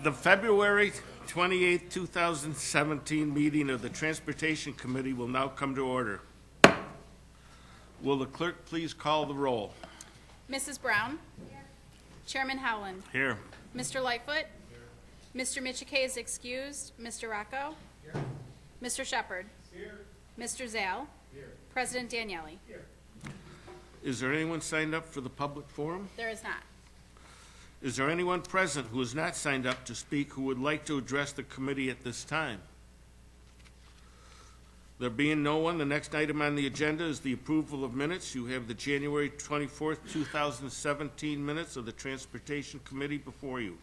The February 28, 2017 meeting of the Transportation Committee will now come to order. Will the clerk please call the roll? Mrs. Brown? Here. Chairman Howland? Here. Mr. Lightfoot? Here. Mr. Michike is excused. Mr. Rocco? Here. Mr. Shepard? Here. Mr. Zale? Here. President Daniele? Here. Is there anyone signed up for the public forum? There is not. Is there anyone present who has not signed up to speak who would like to address the committee at this time? There being no one, the next item on the agenda is the approval of minutes. You have the January 24th, 2017 minutes of the Transportation Committee before you.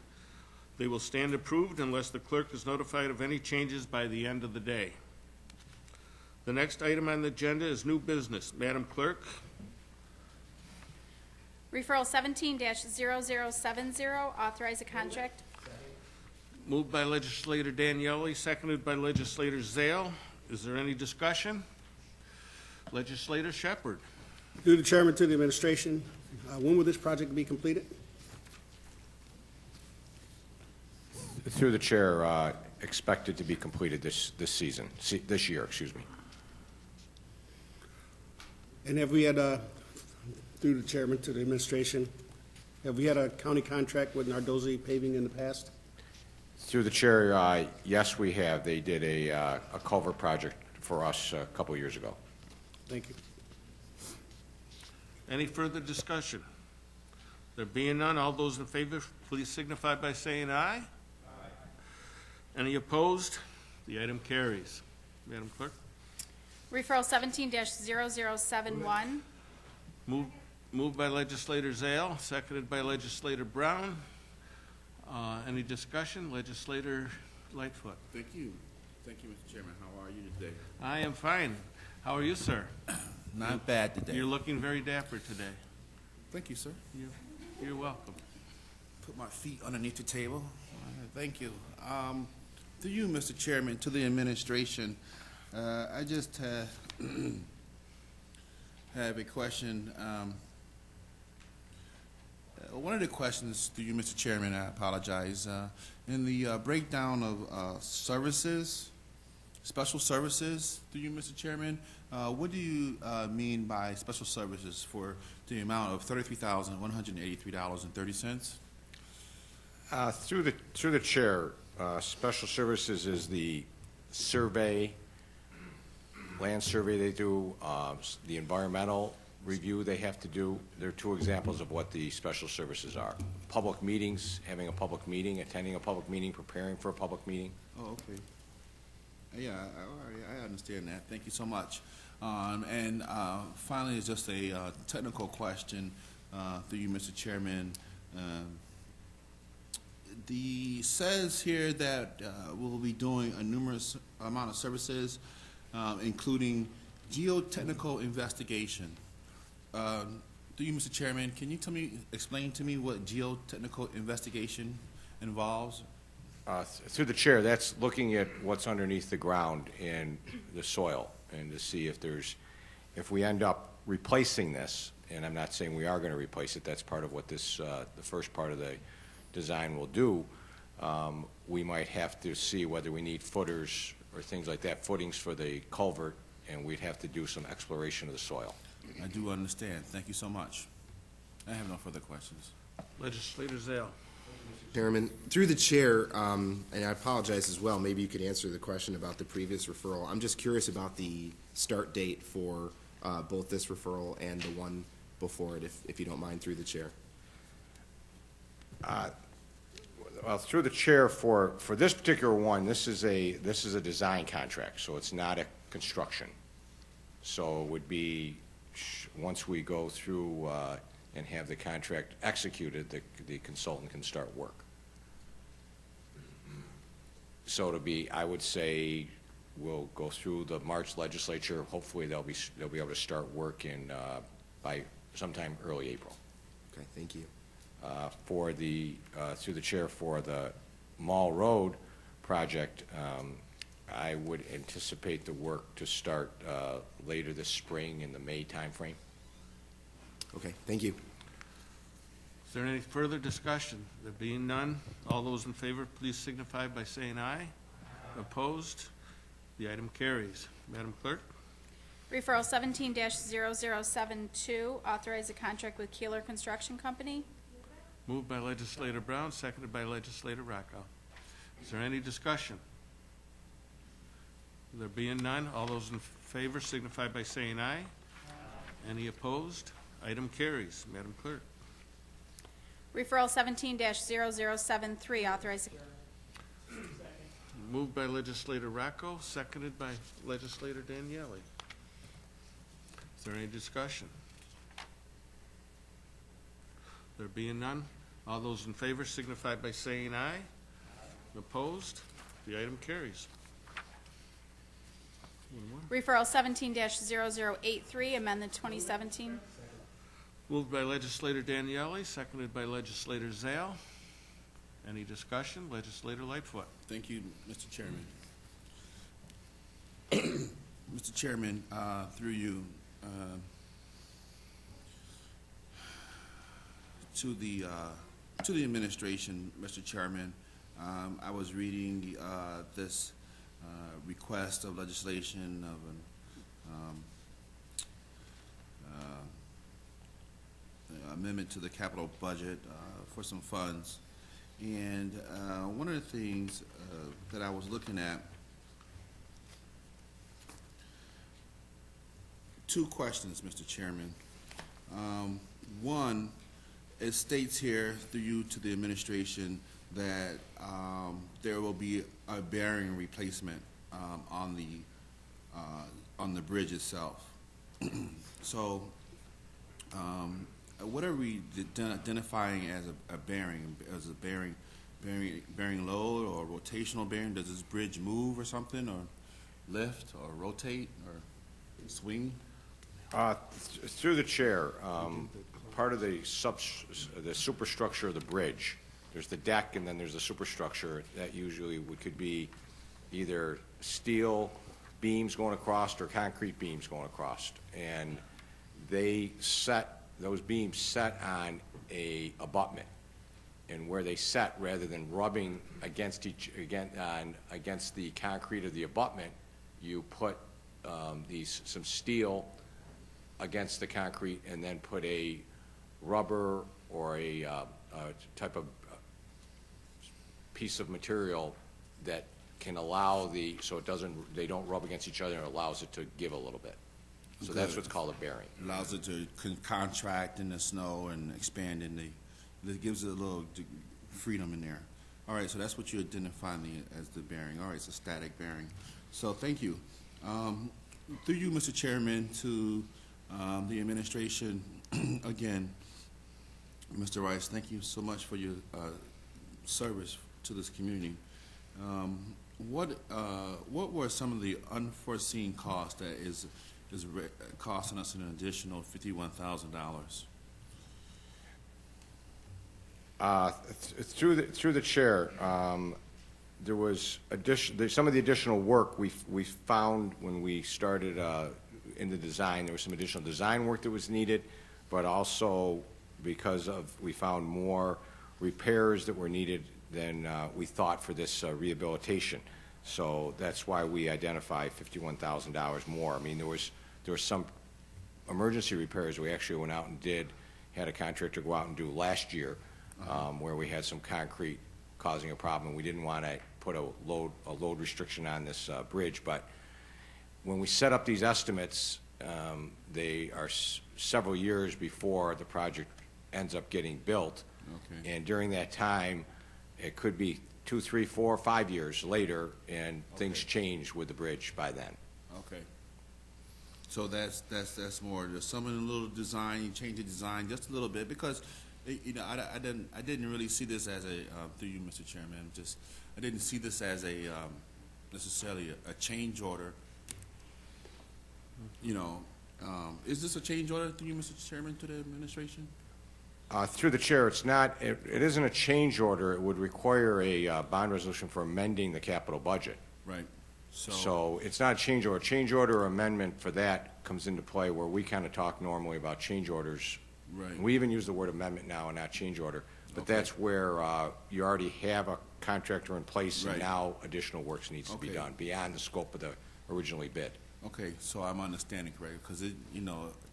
They will stand approved unless the clerk is notified of any changes by the end of the day. The next item on the agenda is new business. Madam Clerk. Referral 17-0070, authorize a contract. Moved by Legislator Daniele, seconded by Legislator Zale. Is there any discussion? Legislator Shepard. Through the chairman to the administration, when will this project be completed? Through the chair, expected to be completed this year, excuse me. And have we had, through the chairman to the administration, have we had a county contract with Nardozzi Paving in the past? Through the chair, yes, we have. They did a culvert project for us a couple of years ago. Thank you. Any further discussion? There being none, all those in favor, please signify by saying aye. Aye. Any opposed? The item carries. Madam Clerk. Referral 17-0071. Moved by Legislator Zale, seconded by Legislator Brown. Any discussion? Legislator Lightfoot. Thank you. Thank you, Mr. Chairman. How are you today? I am fine. How are you, sir? Not bad today. You're looking very dapper today. Thank you, sir. You're welcome. Put my feet underneath the table. Thank you. To you, Mr. Chairman, to the administration, I just have a question. One of the questions to you, Mr. Chairman, I apologize. In the breakdown of services, special services, to you, Mr. Chairman, what do you mean by special services for the amount of $33,183.30? Through the chair, special services is the survey, land survey they do, the environmental review they have to do. There are two examples of what the special services are. Public meetings, having a public meeting, attending a public meeting, preparing for a public meeting. Oh, okay. Yeah, I understand that. Thank you so much. And finally, it's just a technical question to you, Mr. Chairman. Says here that we'll be doing a numerous amount of services, including geotechnical investigation. To you, Mr. Chairman, can you explain to me what geotechnical investigation involves? Through the chair, that's looking at what's underneath the ground in the soil and to see if we end up replacing this, and I'm not saying we are going to replace it, that's part of what this, the first part of the design will do. We might have to see whether we need footers or things like that, footings for the culvert, and we'd have to do some exploration of the soil. I do understand. Thank you so much. I have no further questions. Legislator Zale. Chairman, through the chair, and I apologize as well, maybe you could answer the question about the previous referral. I'm just curious about the start date for both this referral and the one before it, if you don't mind, through the chair. Well, through the chair, for this particular one, this is a design contract, so it's not a construction. So it would be, once we go through and have the contract executed, the consultant can start work. So I would say, we'll go through the March legislature. Hopefully, they'll be able to start work by sometime early April. Okay, thank you. Through the chair, for the Mall Road project, I would anticipate the work to start later this spring in the May timeframe. Okay, thank you. Is there any further discussion? There being none, all those in favor, please signify by saying aye. Opposed? The item carries. Madam Clerk? Referral 17-0072, authorize a contract with Keeler Construction Company. Moved by Legislator Brown, seconded by Legislator Rocco. Is there any discussion? There being none, all those in favor signify by saying aye. Any opposed? Item carries. Madam Clerk? Referral 17-0073, authorize. Moved by Legislator Rocco, seconded by Legislator Daniele. Is there any discussion? There being none, all those in favor signify by saying aye. Opposed? The item carries. Referral 17-0083, amend the 2017. Moved by Legislator Daniele, seconded by Legislator Zale. Any discussion? Legislator Lightfoot. Thank you, Mr. Chairman. Mr. Chairman, through you, to the administration, Mr. Chairman, I was reading this request of legislation of an amendment to the capital budget for some funds. And one of the things that I was looking at, two questions, Mr. Chairman. One, it states here through you to the administration that there will be a bearing replacement on the bridge itself. So, what are we identifying as a bearing? As a bearing load or rotational bearing? Does this bridge move or something, or lift or rotate or swing? Through the chair, part of the superstructure of the bridge, there's the deck and then there's the superstructure that usually could be either steel beams going across or concrete beams going across. And those beams set on a abutment. And where they set, rather than rubbing against against the concrete of the abutment, you put some steel against the concrete and then put a rubber or a type of piece of material that can allow they don't rub against each other, and it allows it to give a little bit. So that's what's called a bearing. Allows it to contract in the snow and expand it gives it a little freedom in there. All right, so that's what you identify as the bearing. All right, it's a static bearing. So thank you. Through you, Mr. Chairman, to the administration, again, Mr. Rice, thank you so much for your service to this community. What were some of the unforeseen costs that is costing us an additional $51,000? Through the chair, there was some of the additional work we found when we started in the design. There was some additional design work that was needed, but also because we found more repairs that were needed than we thought for this rehabilitation. So that's why we identified $51,000 more. I mean, there was some emergency repairs we actually went out and had a contractor go out and do last year, where we had some concrete causing a problem. We didn't want to put a load restriction on this bridge, but when we set up these estimates, they are several years before the project ends up getting built. Okay. And during that time, it could be 2, 3, 4, 5 years later, and things change with the bridge by then. Okay. So that's more. There's some in a little design. You change the design just a little bit because, I didn't really see this as through you, Mr. Chairman. I didn't see this as necessarily a change order. Is this a change order through you, Mr. Chairman, to the administration? Through the chair, it's not. It isn't a change order. It would require a bond resolution for amending the capital budget. Right. So it's not a change order. Change order or amendment for that comes into play where we kind of talk normally about change orders Right. We even use the word amendment now and not change order, but Okay. that's where you already have a contractor in place, and Right. now additional works needs to be Okay. done beyond the scope of the originally bid. Okay, so I'm understanding correct, because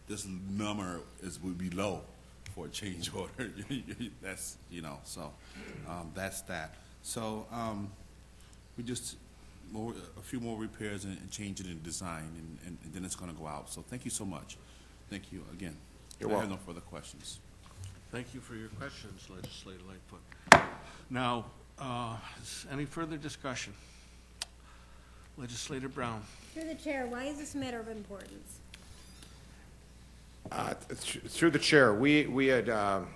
this number would be low for a change order. That's, so, that's that. So, we just, a few more repairs and change it in design, and then it's gonna go out. So thank you so much. Thank you again. You're I welcome. have no further questions. Thank you for your questions, Legislator Lightfoot. Now, any further discussion? Legislator Brown. Through the chair, why is this a matter of importance? Through the chair, we had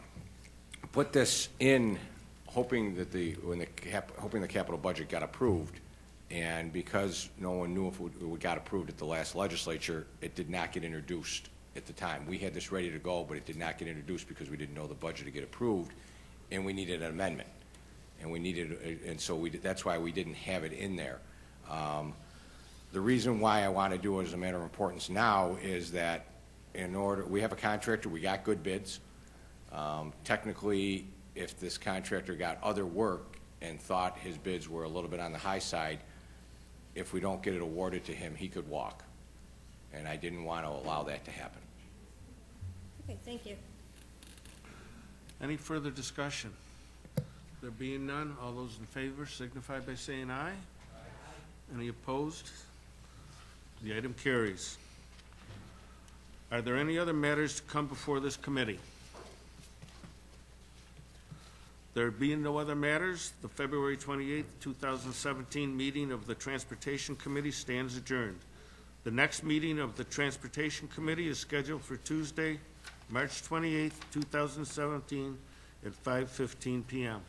put this in hoping that hoping the capital budget got approved, and because no one knew if it got approved at the last legislature, it did not get introduced at the time. We had this ready to go, but it did not get introduced because we didn't know the budget to get approved, and we needed an amendment. And so that's why we didn't have it in there. The reason why I want to do it as a matter of importance now is that we have a contractor, we got good bids. Technically, if this contractor got other work and thought his bids were a little bit on the high side, if we don't get it awarded to him, he could walk. And I didn't want to allow that to happen. Okay, thank you. Any further discussion? There being none, all those in favor signify by saying aye. Any opposed? The item carries. Are there any other matters to come before this committee? There being no other matters, the February 28th, 2017 meeting of the Transportation Committee stands adjourned. The next meeting of the Transportation Committee is scheduled for Tuesday, March 28th, 2017 at 5:15 p.m.